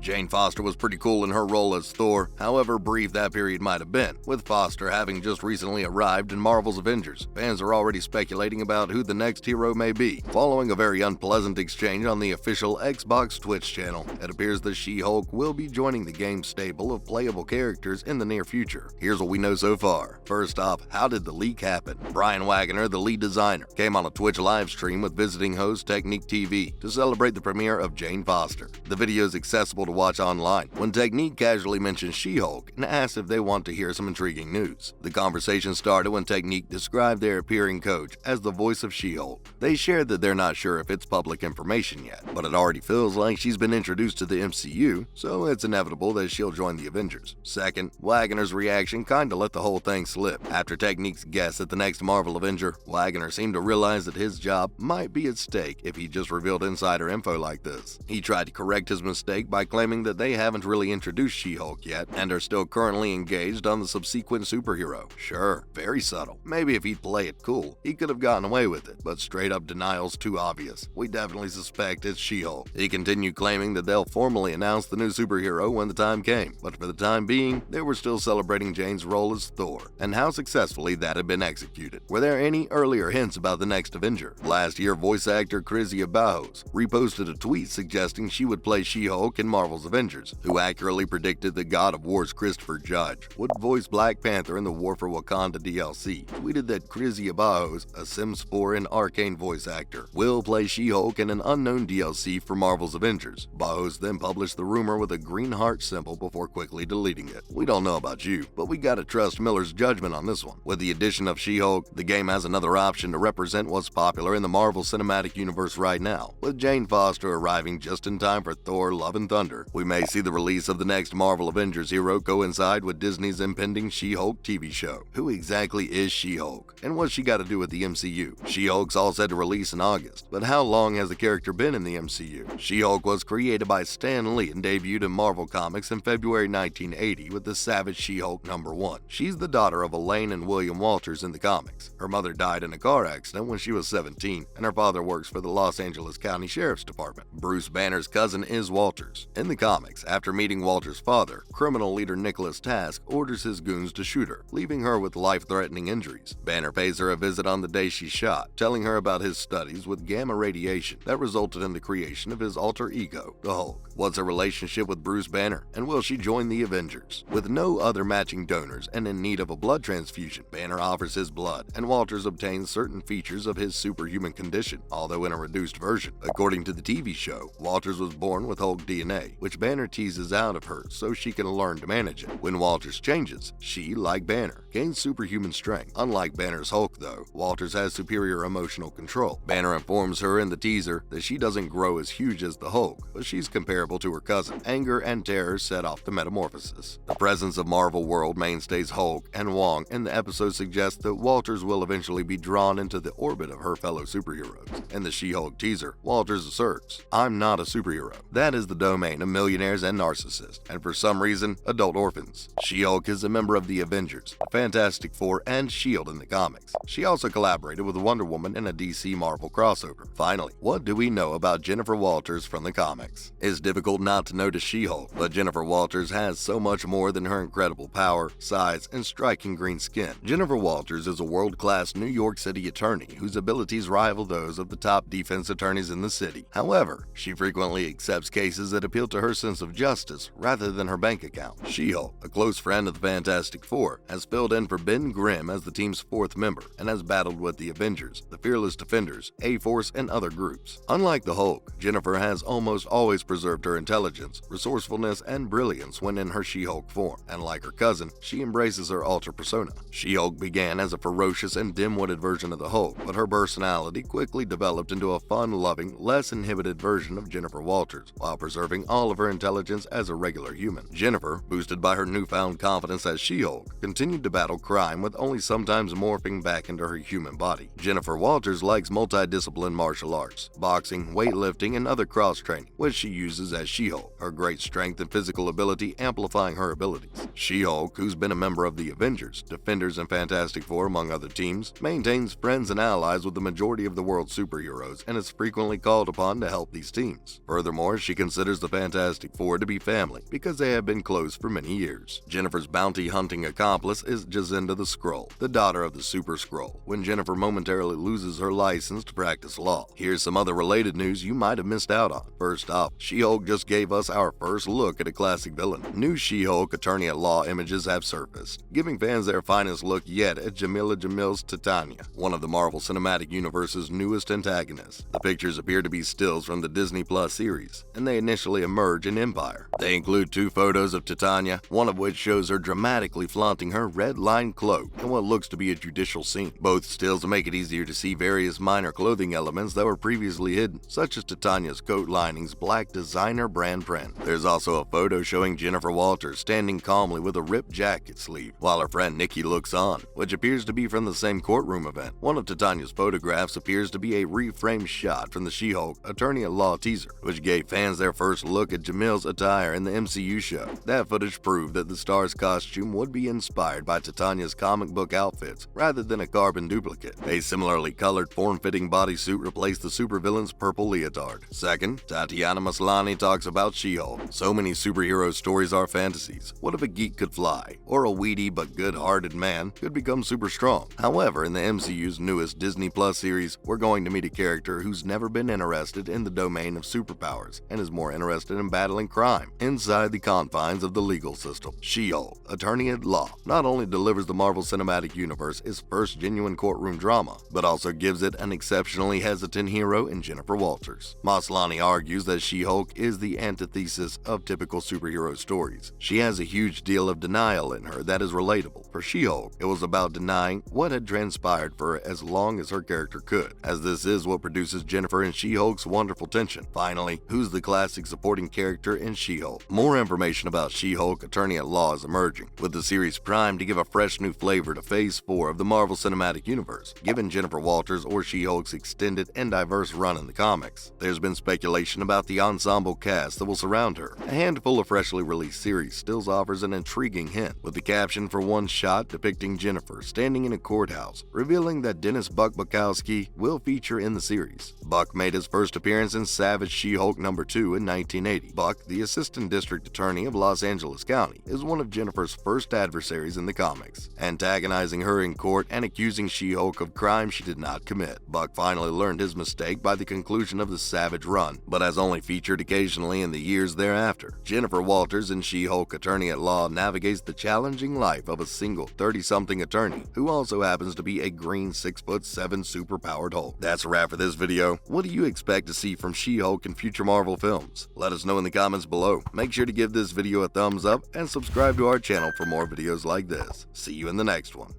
Jane Foster was pretty cool in her role as Thor, however brief that period might have been. With Foster having just recently arrived in Marvel's Avengers, fans are already speculating about who the next hero may be. Following a very unpleasant exchange on the official Xbox Twitch channel, it appears that She-Hulk will be joining the game's stable of playable characters in the near future. Here's what we know so far. First off, how did the leak happen? Brian Wagner, the lead designer, came on a Twitch live stream with visiting host Technique TV to celebrate the premiere of Jane Foster. The video is accessible to watch online when Technique casually mentions She-Hulk and asks if they want to hear some intriguing news. The conversation started when Technique described their appearing coach as the voice of She-Hulk. They shared that they're not sure if it's public information yet, but it already feels like she's been introduced to the MCU, so it's inevitable that she'll join the Avengers. Second, Wagner's reaction kinda let the whole thing slip. After Technique's guess at the next Marvel Avenger, Wagner seemed to realize that his job might be at stake if he just revealed insider info like this. He tried to correct his mistake by claiming that they haven't really introduced She-Hulk yet and are still currently engaged on the subsequent superhero. Sure, very subtle. Maybe if he'd play it cool, he could have gotten away with it, but straight up denial's too obvious. We definitely suspect it's She-Hulk. He continued claiming that they'll formally announce the new superhero when the time came, but for the time being, they were still celebrating Jane's role as Thor and how successfully that had been executed. Were there any earlier hints about the next Avenger? Last year, voice actor Krizia Bajos reposted a tweet suggesting she would play She-Hulk in Marvel's Avengers, who accurately predicted that God of War's Christopher Judge would voice Black Panther in the War for Wakanda DLC, tweeted that Krizia Bajos, a Sims 4 and Arcane voice actor, will play She-Hulk in an unknown DLC for Marvel's Avengers. Bajos then published the rumor with a green heart symbol before quickly deleting it. We don't know about you, but we gotta trust Miller's judgment on this one. With the addition of She-Hulk, the game has another option to represent what's popular in the Marvel Cinematic Universe right now. With Jane Foster arriving just in time for Thor: Love and Thunder, we may see the release of the next Marvel Avengers hero coincide with Disney's impending She-Hulk TV show. Who exactly is She-Hulk, and what's she got to do with the MCU? She-Hulk's all set to release in August, but how long has the character been in the MCU? She-Hulk was created by Stan Lee and debuted in Marvel Comics in February 1980 with the Savage She-Hulk #1. She's the daughter of Elaine and William Walters in the comics. Her mother died in a car accident when she was 17, and her father works for the Los Angeles County Sheriff's Department. Bruce Banner's cousin is Walters. In the comics, after meeting Walters' father, criminal leader Nicholas Task orders his goons to shoot her, leaving her with life-threatening injuries. Banner pays her a visit on the day she's shot, telling her about his studies with gamma radiation that resulted in the creation of his alter ego, the Hulk. What's her relationship with Bruce Banner, and will she join the Avengers? With no other matching donors and in need of a blood transfusion, Banner offers his blood, and Walters obtains certain features of his superhuman condition, although in a reduced version. According to the TV show, Walters was born with Hulk DNA, which Banner teases out of her so she can learn to manage it. When Walters changes, she, like Banner, gains superhuman strength. Unlike Banner's Hulk, though, Walters has superior emotional control. Banner informs her in the teaser that she doesn't grow as huge as the Hulk, but she's comparable to her cousin. Anger and terror set off the metamorphosis. The presence of Marvel World mainstays Hulk and Wong in the episode suggests that Walters will eventually be drawn into the orbit of her fellow superheroes. In the She-Hulk teaser, Walters asserts, "I'm not a superhero. That is the domain of millionaires and narcissists, and for some reason, adult orphans." She-Hulk is a member of the Avengers, the Fantastic Four, and S.H.I.E.L.D. in the comics. She also collaborated with Wonder Woman in a DC Marvel crossover. Finally, what do we know about Jennifer Walters from the comics? It's difficult not to notice She-Hulk, but Jennifer Walters has so much more than her incredible power, size, and striking green skin. Jennifer Walters is a world-class New York City attorney whose abilities rival those of the top defense attorneys in the city. However, she frequently accepts cases that appeal to her sense of justice rather than her bank account. She-Hulk, a close friend of the Fantastic Four, has filled in for Ben Grimm as the team's fourth member and has battled with the Avengers, the Fearless Defenders, A-Force, and other groups. Unlike the Hulk, Jennifer has almost always preserved her intelligence, resourcefulness, and brilliance when in her She-Hulk form, and like her cousin, she embraces her alter persona. She-Hulk began as a ferocious and dim-witted version of the Hulk, but her personality quickly developed into a fun-loving, less inhibited version of Jennifer Walters, while preserving all of her intelligence as a regular human. Jennifer, boosted by her newfound confidence as She-Hulk, continued to battle crime with only sometimes morphing back into her human body. Jennifer Walters likes multidisciplined martial arts, boxing, weightlifting, and other cross-training, which she uses as She-Hulk, her great strength and physical ability amplifying her abilities. She-Hulk, who's been a member of the Avengers, Defenders, and Fantastic Four among other teams, maintains friends and allies with the majority of the world's superheroes and is frequently called upon to help these teams. Furthermore, she considers the Fantastic Fantastic Four to be family because they have been close for many years. Jennifer's bounty hunting accomplice is Jacinda the Skrull, the daughter of the Super Skrull, when Jennifer momentarily loses her license to practice law. Here's some other related news you might have missed out on. First off, She-Hulk just gave us our first look at a classic villain. New She-Hulk attorney-at-law images have surfaced, giving fans their finest look yet at Jamila Jamil's Titania, one of the Marvel Cinematic Universe's newest antagonists. The pictures appear to be stills from the Disney Plus series, and they initially emerge in Empire. They include 2 photos of Titania, one of which shows her dramatically flaunting her red-lined cloak in what looks to be a judicial scene. Both stills make it easier to see various minor clothing elements that were previously hidden, such as Titania's coat lining's black designer brand print. There's also a photo showing Jennifer Walters standing calmly with a ripped jacket sleeve, while her friend Nikki looks on, which appears to be from the same courtroom event. One of Titania's photographs appears to be a reframed shot from the She-Hulk attorney-at-law teaser, which gave fans their first look at Jamil's attire in the MCU show. That footage proved that the star's costume would be inspired by Titania's comic book outfits rather than a carbon duplicate. A similarly colored, form-fitting bodysuit replaced the supervillain's purple leotard. Second, Tatiana Maslany talks about She-Hulk. So many superhero stories are fantasies. What if a geek could fly? Or a weedy but good-hearted man could become super strong? However, in the MCU's newest Disney Plus series, we're going to meet a character who's never been interested in the domain of superpowers and is more interested in battling crime inside the confines of the legal system. She-Hulk, attorney at law, not only delivers the Marvel Cinematic Universe its first genuine courtroom drama, but also gives it an exceptionally hesitant hero in Jennifer Walters. Maslany argues that She-Hulk is the antithesis of typical superhero stories. She has a huge deal of denial in her that is relatable. For She-Hulk, it was about denying what had transpired for her as long as her character could, as this is what produces Jennifer and She-Hulk's wonderful tension. Finally, who's the classic supporting character in She-Hulk? More information about She-Hulk attorney at law is emerging, with the series primed to give a fresh new flavor to Phase 4 of the Marvel Cinematic Universe, given Jennifer Walters or She-Hulk's extended and diverse run in the comics. There's been speculation about the ensemble cast that will surround her. A handful of freshly released series stills offers an intriguing hint, with the caption for one shot depicting Jennifer standing in a courthouse, revealing that Dennis Buck Bukowski will feature in the series. Buck made his first appearance in Savage She-Hulk #2 in 1980. Buck, the assistant district attorney of Los Angeles County, is one of Jennifer's first adversaries in the comics, antagonizing her in court and accusing She-Hulk of crimes she did not commit. Buck finally learned his mistake by the conclusion of the Savage run, but has only featured occasionally in the years thereafter. Jennifer Walters in She-Hulk attorney at law navigates the challenging life of a single 30-something attorney who also happens to be a green 6'7" superpowered Hulk. That's a wrap for this video. What do you expect to see from She-Hulk in future Marvel films? Let us know in the comments below. Make sure to give this video a thumbs up and subscribe to our channel for more videos like this. See you in the next one.